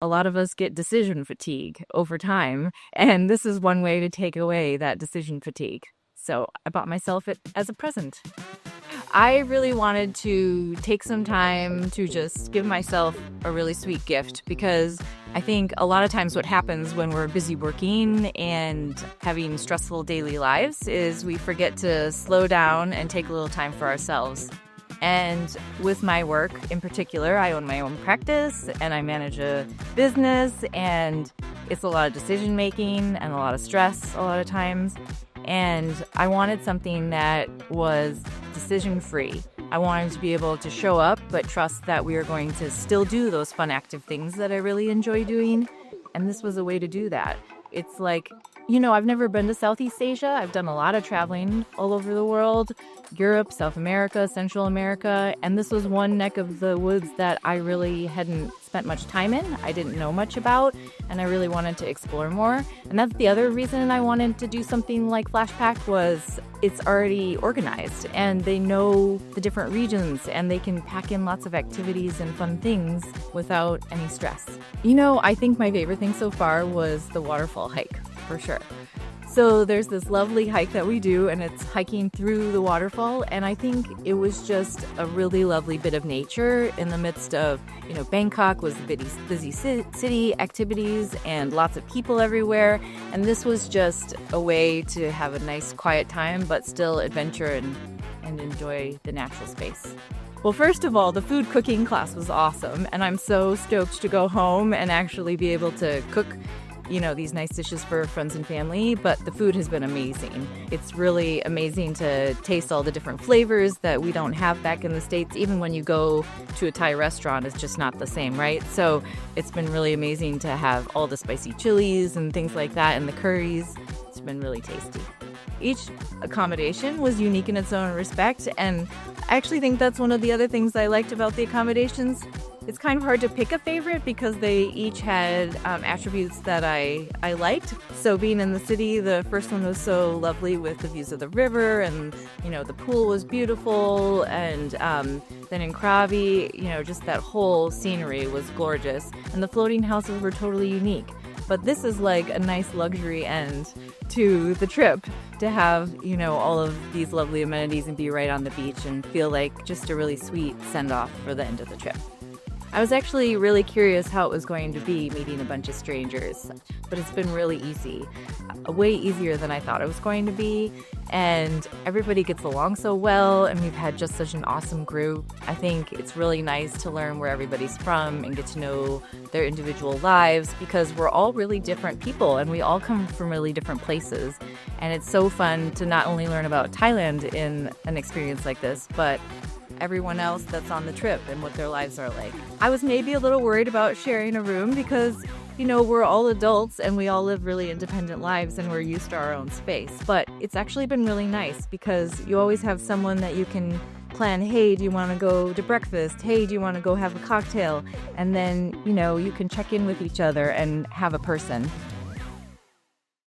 a lot of us get decision fatigue over time, and this is one way to take away that decision fatigue. So I bought myself it as a present. I really wanted to take some time to just give myself a really sweet gift because I think a lot of times what happens when we're busy working and having stressful daily lives is we forget to slow down and take a little time for ourselves. And with my work in particular, I own my own practice and I manage a business, and it's a lot of decision making and a lot of stress a lot of times. And I wanted something that was decision free. I wanted to be able to show up, but trust that we are going to still do those fun, active things that I really enjoy doing. And this was a way to do that. It's like, I've never been to Southeast Asia. I've done a lot of traveling all over the world, Europe, South America, Central America. And this was one neck of the woods that I really hadn't spent much time in. I didn't know much about, and I really wanted to explore more. And that's the other reason I wanted to do something like Flashpack was it's already organized and they know the different regions and they can pack in lots of activities and fun things without any stress. I think my favorite thing so far was the waterfall hike, for sure. So there's this lovely hike that we do, and it's hiking through the waterfall. And I think it was just a really lovely bit of nature in the midst of, Bangkok was a busy city, activities, and lots of people everywhere. And this was just a way to have a nice quiet time, but still adventure and enjoy the natural space. Well, first of all, the food cooking class was awesome. And I'm so stoked to go home and actually be able to cook these nice dishes for friends and family, but the food has been amazing. It's really amazing to taste all the different flavors that we don't have back in the States. Even when you go to a Thai restaurant, it's just not the same, right? So it's been really amazing to have all the spicy chilies and things like that and the curries. It's been really tasty. Each accommodation was unique in its own respect, and I actually think that's one of the other things I liked about the accommodations. It's kind of hard to pick a favorite because they each had attributes that I liked. So being in the city, the first one was so lovely with the views of the river, and the pool was beautiful, and then in Krabi, just that whole scenery was gorgeous, and the floating houses were totally unique. But this is like a nice luxury end to the trip to have, all of these lovely amenities and be right on the beach and feel like just a really sweet send-off for the end of the trip. I was actually really curious how it was going to be meeting a bunch of strangers, but it's been really easy, way easier than I thought it was going to be, and everybody gets along so well, and we've had just such an awesome group. I think it's really nice to learn where everybody's from and get to know their individual lives because we're all really different people and we all come from really different places, and it's so fun to not only learn about Thailand in an experience like this, but everyone else that's on the trip and what their lives are like. I was maybe a little worried about sharing a room because, we're all adults and we all live really independent lives and we're used to our own space. But it's actually been really nice because you always have someone that you can plan, hey, do you want to go to breakfast? Hey, do you want to go have a cocktail? And then, you can check in with each other and have a person.